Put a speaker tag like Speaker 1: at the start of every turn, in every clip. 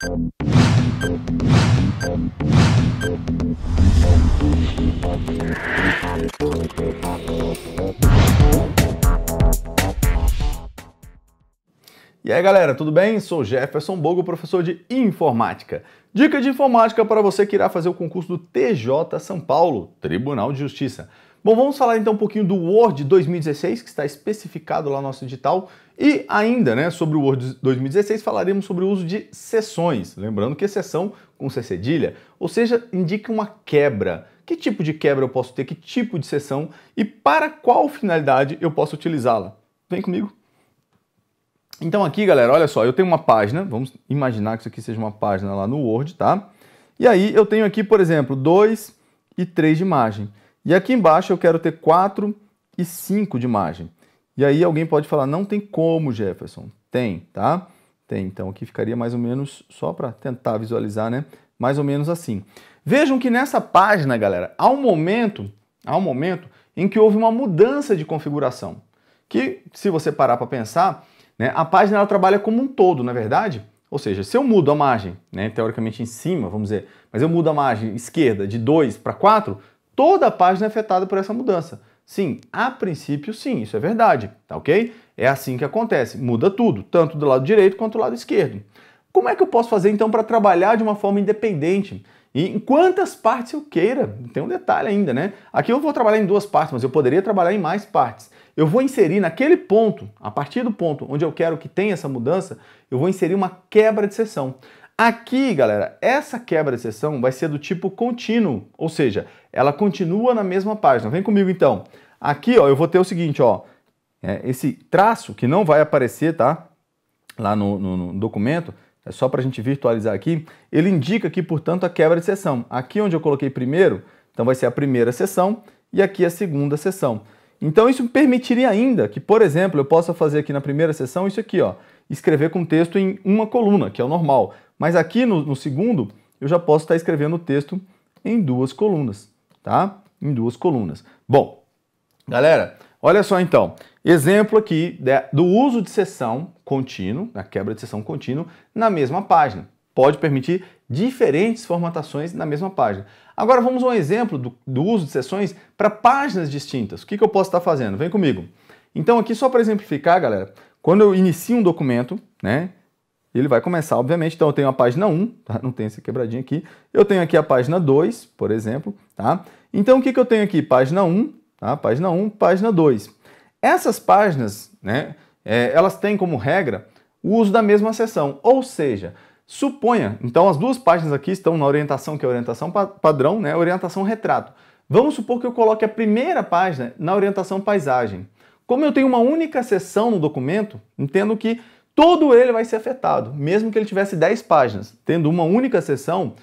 Speaker 1: E aí galera, tudo bem? Sou Jefferson Bogo, professor de Informática. Dica de informática para você que irá fazer o concurso do TJ São Paulo, Tribunal de Justiça. Bom, vamos falar então um pouquinho do Word 2016, que está especificado lá no nosso edital, e ainda, sobre o Word 2016 falaremos sobre o uso de seções, lembrando que seção com C cedilha, ou seja, indica uma quebra. Que tipo de quebra eu posso ter, que tipo de seção e para qual finalidade eu posso utilizá-la? Vem comigo. Então aqui, galera, olha só, eu tenho uma página, vamos imaginar que isso aqui seja uma página lá no Word, tá? E aí eu tenho aqui, por exemplo, 2 e 3 de margem. E aqui embaixo eu quero ter 4 e 5 de margem. E aí alguém pode falar, não tem como, Jefferson. Tem, tá? Tem, então aqui ficaria mais ou menos, só para tentar visualizar, né? Mais ou menos assim. Vejam que nessa página, galera, há um momento em que houve uma mudança de configuração. Que, se você parar para pensar, a página ela trabalha como um todo, não é verdade? Ou seja, se eu mudo a margem, teoricamente em cima, vamos dizer, mas eu mudo a margem esquerda de 2 para 4, toda a página é afetada por essa mudança. Sim, a princípio sim, isso é verdade, tá ok? É assim que acontece, muda tudo, tanto do lado direito quanto do lado esquerdo. Como é que eu posso fazer então para trabalhar de uma forma independente? E em quantas partes eu queira? Tem um detalhe ainda, né? Aqui eu vou trabalhar em 2 partes, mas eu poderia trabalhar em mais partes. Eu vou inserir naquele ponto, a partir do ponto onde eu quero que tenha essa mudança, eu vou inserir uma quebra de seção. Aqui, galera, essa quebra de seção vai ser do tipo contínuo, ou seja, ela continua na mesma página. Vem comigo então. Aqui, ó, eu vou ter o seguinte, ó, esse traço que não vai aparecer, tá? Lá no documento, é só para a gente virtualizar aqui, ele indica aqui, portanto, a quebra de seção. Aqui onde eu coloquei primeiro, então vai ser a primeira seção e aqui a segunda seção. Então isso me permitiria ainda que, por exemplo, eu possa fazer aqui na primeira seção isso aqui, ó, escrever com texto em uma coluna, que é o normal. Mas aqui no segundo, eu já posso estar escrevendo o texto em 2 colunas, tá? Em 2 colunas. Bom, galera, olha só então. Exemplo aqui do uso de seção contínuo, da quebra de seção contínuo, na mesma página. Pode permitir diferentes formatações na mesma página. Agora vamos a um exemplo do uso de seções para páginas distintas. O que eu posso estar fazendo? Vem comigo. Então aqui só para exemplificar, galera, quando eu inicio um documento, ele vai começar, obviamente, então eu tenho a página 1, tá? Não tem essa quebradinha aqui. Eu tenho aqui a página 2, por exemplo, tá? Então o que eu tenho aqui? Página 1, tá? Página 1, página 2. Essas páginas, elas têm como regra o uso da mesma seção, ou seja, suponha, então as 2 páginas aqui estão na orientação, que é a orientação padrão, orientação retrato. Vamos supor que eu coloque a primeira página na orientação paisagem. Como eu tenho uma única seção no documento, entendo que todo ele vai ser afetado, mesmo que ele tivesse 10 páginas. Tendo uma única seção,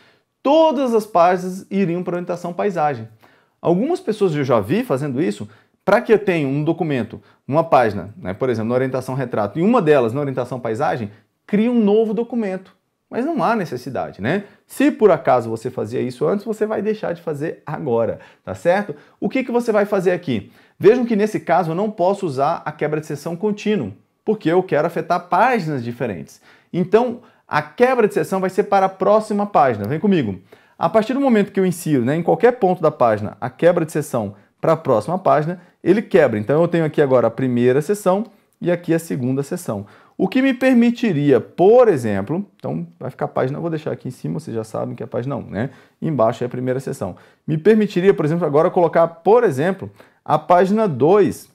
Speaker 1: todas as páginas iriam para a orientação paisagem. Algumas pessoas eu já vi fazendo isso. Para que eu tenha um documento, uma página, por exemplo, na orientação retrato, e uma delas na orientação paisagem, cria um novo documento. Mas não há necessidade, Se por acaso você fazia isso antes, você vai deixar de fazer agora, tá certo? O que você vai fazer aqui? Vejam que nesse caso eu não posso usar a quebra de seção contínua, porque eu quero afetar páginas diferentes. Então, a quebra de seção vai ser para a próxima página. Vem comigo. A partir do momento que eu insiro, em qualquer ponto da página, a quebra de seção para a próxima página, ele quebra. Então eu tenho aqui agora a primeira seção e aqui a segunda seção. O que me permitiria, por exemplo, então vai ficar a página, vou deixar aqui em cima, vocês já sabem que é a página 1, Embaixo é a primeira seção. Me permitiria, por exemplo, agora colocar, por exemplo, a página 2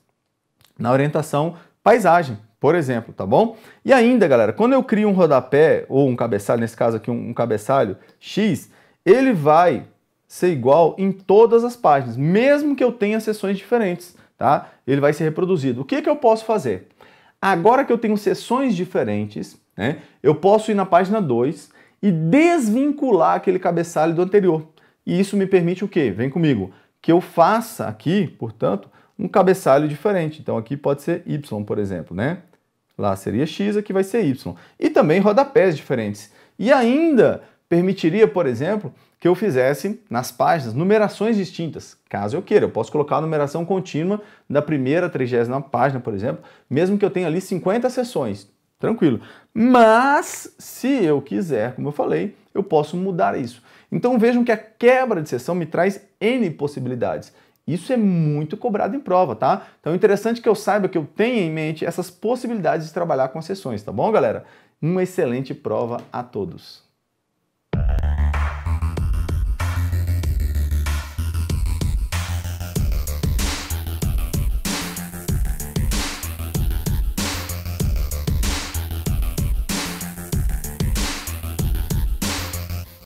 Speaker 1: na orientação paisagem, por exemplo, tá bom? E ainda, galera, quando eu crio um rodapé ou um cabeçalho, nesse caso aqui um cabeçalho X, ele vai ser igual em todas as páginas, mesmo que eu tenha seções diferentes, tá? Ele vai ser reproduzido. O que eu posso fazer? Agora que eu tenho seções diferentes, eu posso ir na página 2 e desvincular aquele cabeçalho do anterior. E isso me permite o quê? Vem comigo. Que eu faça aqui, portanto, um cabeçalho diferente. Então aqui pode ser Y, por exemplo, Lá seria X, aqui vai ser Y. E também rodapés diferentes. E ainda permitiria, por exemplo, que eu fizesse nas páginas numerações distintas, caso eu queira. Eu posso colocar a numeração contínua da primeira à 30ª página, por exemplo, mesmo que eu tenha ali 50 seções. tranquilo. Mas, se eu quiser, como eu falei, eu posso mudar isso. Então vejam que a quebra de sessão me traz N possibilidades. Isso é muito cobrado em prova, tá? Então é interessante que eu saiba que eu tenha em mente essas possibilidades de trabalhar com as sessões, tá bom, galera? Uma excelente prova a todos!